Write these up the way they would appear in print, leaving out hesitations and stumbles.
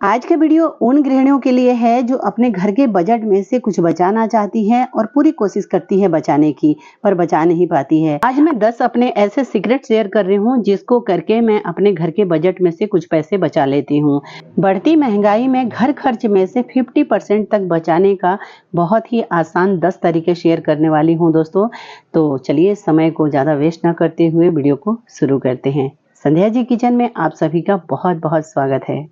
आज का वीडियो उन गृहिणियों के लिए है जो अपने घर के बजट में से कुछ बचाना चाहती हैं और पूरी कोशिश करती है बचाने की, पर बचा नहीं पाती है। आज मैं 10 अपने ऐसे सीक्रेट शेयर कर रही हूँ जिसको करके मैं अपने घर के बजट में से कुछ पैसे बचा लेती हूँ। बढ़ती महंगाई में घर खर्च में से 50% तक बचाने का बहुत ही आसान 10 तरीके शेयर करने वाली हूँ दोस्तों। तो चलिए समय को ज्यादा वेस्ट न करते हुए वीडियो को शुरू करते हैं। संध्या जी किचन में आप सभी का बहुत बहुत स्वागत है।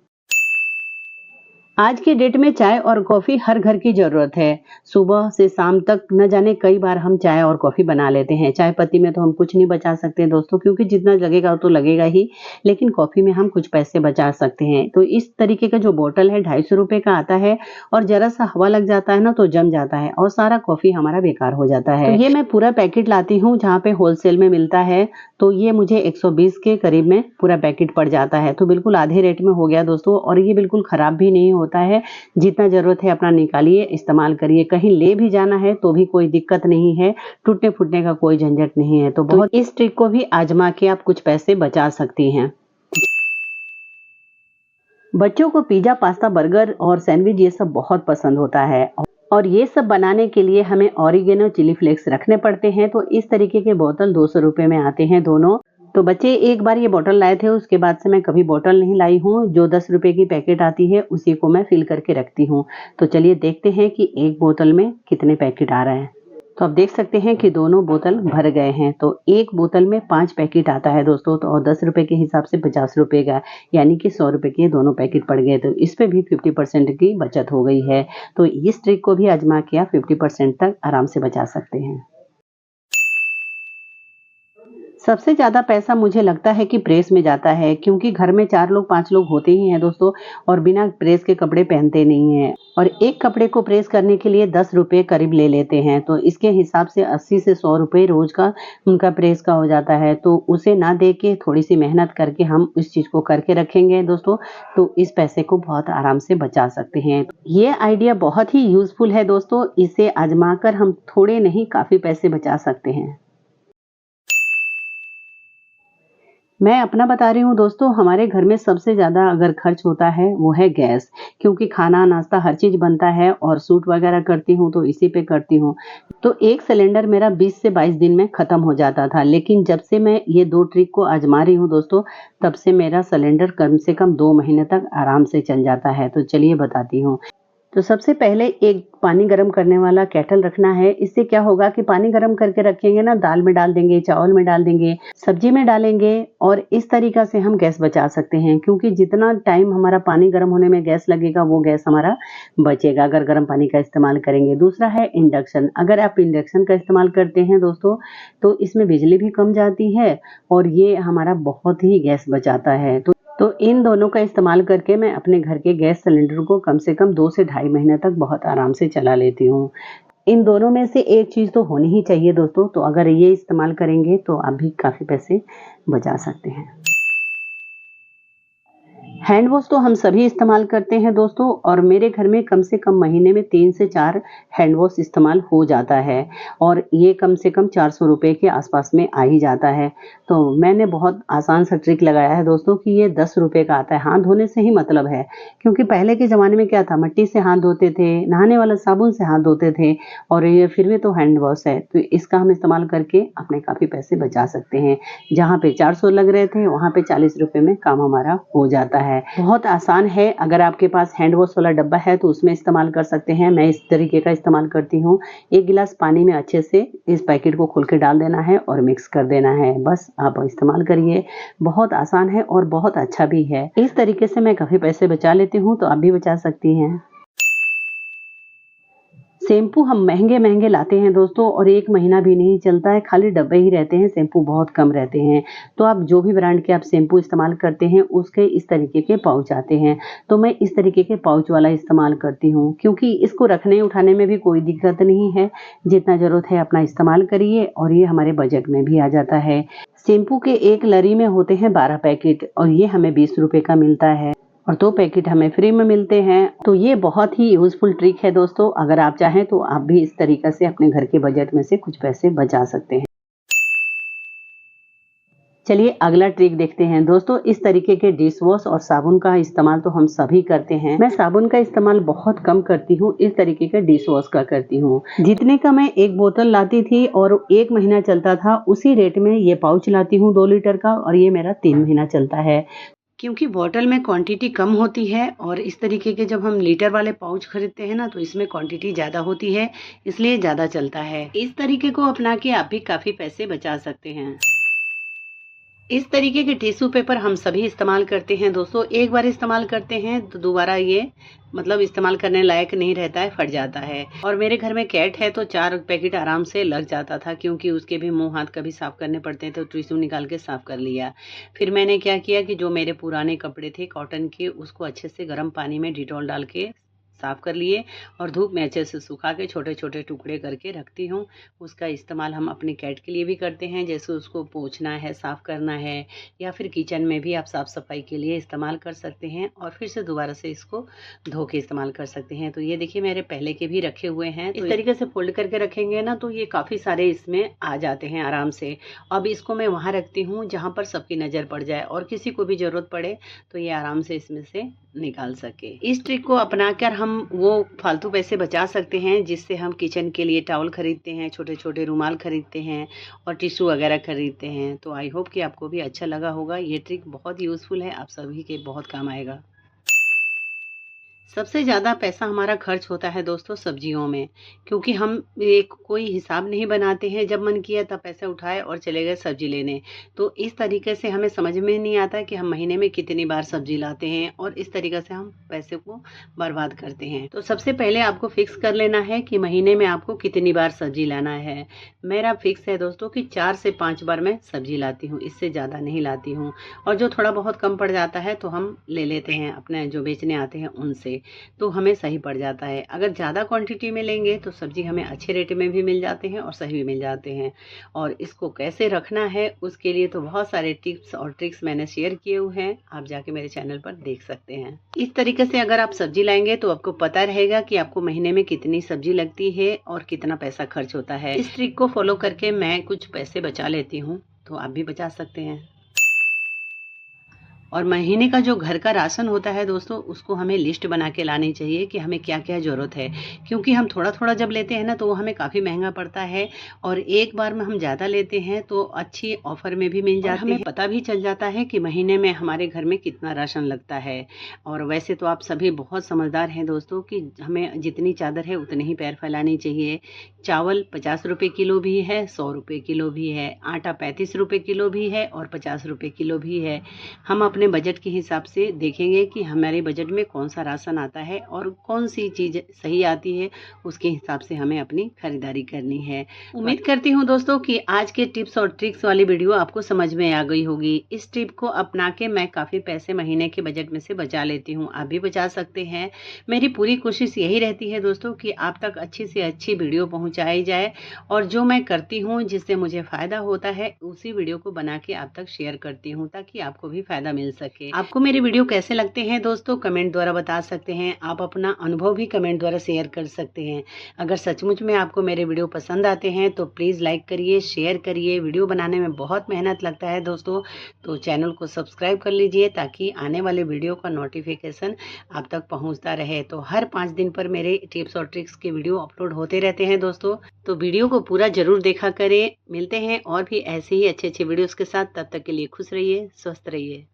आज के डेट में चाय और कॉफी हर घर की जरूरत है। सुबह से शाम तक न जाने कई बार हम चाय और कॉफी बना लेते हैं। चाय पत्ती में तो हम कुछ नहीं बचा सकते दोस्तों, क्योंकि जितना लगेगा तो लगेगा ही, लेकिन कॉफी में हम कुछ पैसे बचा सकते हैं। तो इस तरीके का जो बोतल है 250 रुपए का आता है और जरा सा हवा लग जाता है ना तो जम जाता है और सारा कॉफी हमारा बेकार हो जाता है। तो ये मैं पूरा पैकेट लाती हूँ जहाँ पे होलसेल में मिलता है, तो ये मुझे 120 के करीब में पूरा पैकेट पड़ जाता है। तो बिल्कुल आधे रेट में हो गया दोस्तों, और ये बिल्कुल खराब भी नहीं होता है। जितना जरूरत है अपना निकालिए, इस्तेमाल करिए। कहीं ले भी जाना है तो भी कोई दिक्कत नहीं है, टूटने फूटने का कोई झंझट नहीं है। तो बहुत इस ट्रिक को भी आजमा के आप कुछ पैसे बचा सकती हैं। बच्चों को पिज्जा, पास्ता, बर्गर और सैंडविच ये सब बहुत पसंद होता है, और ये सब बनाने के लिए हमें ऑरिगेनो, चिली फ्लेक्स रखने पड़ते हैं। तो इस तरीके के बोतल 200 रुपए में आते हैं दोनों। तो बच्चे एक बार ये बोतल लाए थे, उसके बाद से मैं कभी बोतल नहीं लाई हूँ। जो 10 रुपए की पैकेट आती है उसी को मैं फिल करके रखती हूँ। तो चलिए देखते हैं कि एक बोतल में कितने पैकेट आ रहे हैं। तो आप देख सकते हैं कि दोनों बोतल भर गए हैं। तो एक बोतल में 5 पैकेट आता है दोस्तों। तो और 10 रुपए के हिसाब से 50 रुपए का, यानी कि 100 रुपए के दोनों पैकेट पड़ गए। तो इस पे भी 50% की बचत हो गई है। तो इस ट्रिक को भी आजमा के आप 50% तक आराम से बचा सकते हैं। सबसे ज़्यादा पैसा मुझे लगता है कि प्रेस में जाता है, क्योंकि घर में 4 लोग 5 लोग होते ही हैं दोस्तों, और बिना प्रेस के कपड़े पहनते नहीं हैं। और एक कपड़े को प्रेस करने के लिए 10 रुपए करीब ले लेते हैं। तो इसके हिसाब से 80 से 100 रुपए रोज का उनका प्रेस का हो जाता है। तो उसे ना दे के थोड़ी सी मेहनत करके हम इस चीज़ को करके रखेंगे दोस्तों, तो इस पैसे को बहुत आराम से बचा सकते हैं। ये आइडिया बहुत ही यूजफुल है दोस्तों। इसे आजमा कर हम थोड़े नहीं काफ़ी पैसे बचा सकते हैं। मैं अपना बता रही हूँ दोस्तों। हमारे घर में सबसे ज़्यादा अगर खर्च होता है वो है गैस, क्योंकि खाना नाश्ता हर चीज़ बनता है और सूट वगैरह करती हूँ तो इसी पे करती हूँ। तो एक सिलेंडर मेरा 20 से 22 दिन में ख़त्म हो जाता था, लेकिन जब से मैं ये 2 ट्रिक को आजमा रही हूँ दोस्तों, तब से मेरा सिलेंडर कम से कम 2 महीने तक आराम से चल जाता है। तो चलिए बताती हूँ। तो सबसे पहले एक पानी गरम करने वाला केटल रखना है। इससे क्या होगा कि पानी गरम करके रखेंगे ना, दाल में डाल देंगे, चावल में डाल देंगे, सब्जी में डालेंगे, और इस तरीका से हम गैस बचा सकते हैं। क्योंकि जितना टाइम हमारा पानी गरम होने में गैस लगेगा वो गैस हमारा बचेगा अगर गर्म पानी का इस्तेमाल करेंगे। दूसरा है इंडक्शन। अगर आप इंडक्शन का इस्तेमाल करते हैं दोस्तों, तो इसमें बिजली भी कम जाती है और ये हमारा बहुत ही गैस बचाता है। तो इन दोनों का इस्तेमाल करके मैं अपने घर के गैस सिलेंडर को कम से कम 2 से ढाई महीने तक बहुत आराम से चला लेती हूँ। इन दोनों में से एक चीज़ तो होनी ही चाहिए दोस्तों। तो अगर ये इस्तेमाल करेंगे तो आप भी काफ़ी पैसे बचा सकते हैं। हैंड वॉश तो हम सभी इस्तेमाल करते हैं दोस्तों, और मेरे घर में कम से कम महीने में 3 से 4 हैंड वॉश इस्तेमाल हो जाता है, और ये कम से कम 400 रुपए के आसपास में आ ही जाता है। तो मैंने बहुत आसान सा ट्रिक लगाया है दोस्तों कि ये 10 रुपए का आता है। हाथ धोने से ही मतलब है, क्योंकि पहले के ज़माने में क्या था, मिट्टी से हाथ धोते थे, नहाने वाला साबुन से हाथ धोते थे, और ये फिर भी तो हैंड वॉश है। तो इसका हम इस्तेमाल करके अपने काफ़ी पैसे बचा सकते हैं। जहाँ पे 400 लग रहे थे वहाँ पे 40 रुपए में काम हमारा हो जाता है। बहुत आसान है। अगर आपके पास हैंड वॉश वाला डब्बा है तो उसमें इस्तेमाल कर सकते हैं। मैं इस तरीके का इस्तेमाल करती हूँ। 1 गिलास पानी में अच्छे से इस पैकेट को खोल के डाल देना है और मिक्स कर देना है। बस आप इस्तेमाल करिए। बहुत आसान है और बहुत अच्छा भी है। इस तरीके से मैं काफ़ी पैसे बचा लेती हूँ, तो आप भी बचा सकती हैं। शैम्पू हम महँगे-महँगे लाते हैं दोस्तों, और 1 महीना भी नहीं चलता है, खाली डब्बे ही रहते हैं, शैम्पू बहुत कम रहते हैं। तो आप जो भी ब्रांड के आप शैम्पू इस्तेमाल करते हैं, उसके इस तरीके के पाउच आते हैं। तो मैं इस तरीके के पाउच वाला इस्तेमाल करती हूँ, क्योंकि इसको रखने-उठाने में भी कोई दिक्कत नहीं है। जितना ज़रूरत है अपना इस्तेमाल करिए, और ये हमारे बजट में भी आ जाता है। शैम्पू के एक लरी में होते हैं 12 पैकेट, और ये हमें 20 रुपए का मिलता है, और 2 पैकेट हमें फ्री में मिलते हैं। तो ये बहुत ही यूज़फुल ट्रिक है दोस्तों। अगर आप चाहें तो आप भी इस तरीक़े से अपने घर के बजट में से कुछ पैसे बचा सकते हैं। चलिए अगला ट्रिक देखते हैं दोस्तों। इस तरीके के डिश वॉश और साबुन का इस्तेमाल तो हम सभी करते हैं। मैं साबुन का इस्तेमाल बहुत कम करती हूँ, इस तरीके का डिश वॉश का करती हूँ। जितने का मैं एक बोतल लाती थी और 1 महीना चलता था, उसी रेट में ये पाउच लाती हूँ 2 लीटर का, और ये मेरा 3 महीना चलता है। क्योंकि बॉटल में क्वांटिटी कम होती है और इस तरीके के जब हम लीटर वाले पाउच खरीदते हैं ना, तो इसमें क्वांटिटी ज़्यादा होती है, इसलिए ज़्यादा चलता है। इस तरीके को अपना के आप भी काफ़ी पैसे बचा सकते हैं। इस तरीके के टिश्यू पेपर हम सभी इस्तेमाल करते हैं दोस्तों। एक बार इस्तेमाल करते हैं तो दोबारा ये मतलब इस्तेमाल करने लायक नहीं रहता है, फट जाता है। और मेरे घर में कैट है तो 4 पैकेट आराम से लग जाता था, क्योंकि उसके भी मुंह हाथ कभी साफ करने पड़ते हैं, तो टिश्यू निकाल के साफ कर लिया। फिर मैंने क्या किया कि जो मेरे पुराने कपड़े थे कॉटन के, उसको अच्छे से गर्म पानी में डिटॉल डाल के साफ कर लिए और धूप में अच्छे से सुखा के छोटे छोटे टुकड़े करके रखती हूँ। उसका इस्तेमाल हम अपने कैट के लिए भी करते हैं, जैसे उसको पोंछना है, साफ़ करना है, या फिर किचन में भी आप साफ़ सफाई के लिए इस्तेमाल कर सकते हैं और फिर से दोबारा से इसको धो के इस्तेमाल कर सकते हैं। तो ये देखिए मेरे पहले के भी रखे हुए हैं। इस तरीके से फोल्ड करके रखेंगे ना तो ये काफ़ी सारे इसमें आ जाते हैं आराम से। अब इसको मैं वहाँ रखती हूँ जहाँ पर सबकी नज़र पड़ जाए और किसी को भी ज़रूरत पड़े तो ये आराम से इसमें से निकाल सके। इस ट्रिक को अपनाकर हम वो फालतू पैसे बचा सकते हैं जिससे हम किचन के लिए टॉवल खरीदते हैं, छोटे छोटे रुमाल खरीदते हैं और टिश्यू वगैरह खरीदते हैं। तो आई होप कि आपको भी अच्छा लगा होगा। ये ट्रिक बहुत यूज़फुल है, आप सभी के बहुत काम आएगा। सबसे ज़्यादा पैसा हमारा खर्च होता है दोस्तों सब्जियों में, क्योंकि हम एक कोई हिसाब नहीं बनाते हैं, जब मन किया तब पैसे उठाए और चले गए सब्जी लेने। तो इस तरीके से हमें समझ में नहीं आता कि हम महीने में कितनी बार सब्जी लाते हैं और इस तरीके से हम पैसे को बर्बाद करते हैं। तो सबसे पहले आपको फिक्स कर लेना है कि महीने में आपको कितनी बार सब्जी लाना है। मेरा फिक्स है दोस्तों कि 4 से 5 बार मैं सब्जी लाती हूँ, इससे ज़्यादा नहीं लाती हूँ। और जो थोड़ा बहुत कम पड़ जाता है तो हम ले लेते हैं अपने जो बेचने आते हैं उनसे, तो हमें सही पड़ जाता है। अगर ज़्यादा क्वांटिटी में लेंगे तो सब्जी हमें अच्छे रेट में भी मिल जाते हैं और सही भी मिल जाते हैं। और इसको कैसे रखना है उसके लिए तो बहुत सारे टिप्स और ट्रिक्स मैंने शेयर किए हुए हैं, आप जाके मेरे चैनल पर देख सकते हैं। इस तरीके से अगर आप सब्जी लाएंगे तो आपको पता रहेगा कि आपको महीने में कितनी सब्जी लगती है और कितना पैसा खर्च होता है। इस ट्रिक को फॉलो करके मैं कुछ पैसे बचा लेती हूँ, तो आप भी बचा सकते हैं। और महीने का जो घर का राशन होता है दोस्तों, उसको हमें लिस्ट बना के लानी चाहिए कि हमें क्या क्या ज़रूरत है, क्योंकि हम थोड़ा थोड़ा जब लेते हैं ना तो वो हमें काफ़ी महंगा पड़ता है और एक बार में हम ज़्यादा लेते हैं तो अच्छी ऑफर में भी मिल जाती है। हमें पता भी चल जाता है कि महीने में हमारे घर में कितना राशन लगता है। और वैसे तो आप सभी बहुत समझदार हैं दोस्तों कि हमें जितनी चादर है उतने ही पैर फैलानी चाहिए। चावल 50 रुपये किलो भी है, 100 रुपये किलो भी है, आटा 35 रुपये किलो भी है और 50 रुपये किलो भी है। हम अपने बजट के हिसाब से देखेंगे कि हमारे बजट में कौन सा राशन आता है और कौन सी चीज़ सही आती है, उसके हिसाब से हमें अपनी खरीदारी करनी है। उम्मीद करती हूँ दोस्तों कि आज के टिप्स और ट्रिक्स वाली वीडियो आपको समझ में आ गई होगी। इस टिप को अपना के मैं काफ़ी पैसे महीने के बजट में से बचा लेती हूँ, आप भी बचा सकते हैं। मेरी पूरी कोशिश यही रहती है दोस्तों कि आप तक अच्छी से अच्छी वीडियो पहुँचाई जाए और जो मैं करती हूँ जिससे मुझे फ़ायदा होता है उसी वीडियो को बना के आप तक शेयर करती हूँ, ताकि आपको भी फ़ायदा मिल सके। आपको मेरे वीडियो कैसे लगते हैं दोस्तों कमेंट द्वारा बता सकते हैं। आप अपना अनुभव भी कमेंट द्वारा शेयर कर सकते हैं। अगर सचमुच में आपको मेरे वीडियो पसंद आते हैं तो प्लीज़ लाइक करिए, शेयर करिए। वीडियो बनाने में बहुत मेहनत लगता है दोस्तों, तो चैनल को सब्सक्राइब कर लीजिए ताकि आने वाले वीडियो का नोटिफिकेशन आप तक पहुँचता रहे। तो हर 5 दिन पर मेरे टिप्स और ट्रिक्स के वीडियो अपलोड होते रहते हैं दोस्तों, तो वीडियो को पूरा जरूर देखा करें। मिलते हैं और भी ऐसे ही अच्छे अच्छे वीडियोज़ के साथ, तब तक के लिए खुश रहिए, स्वस्थ रहिए।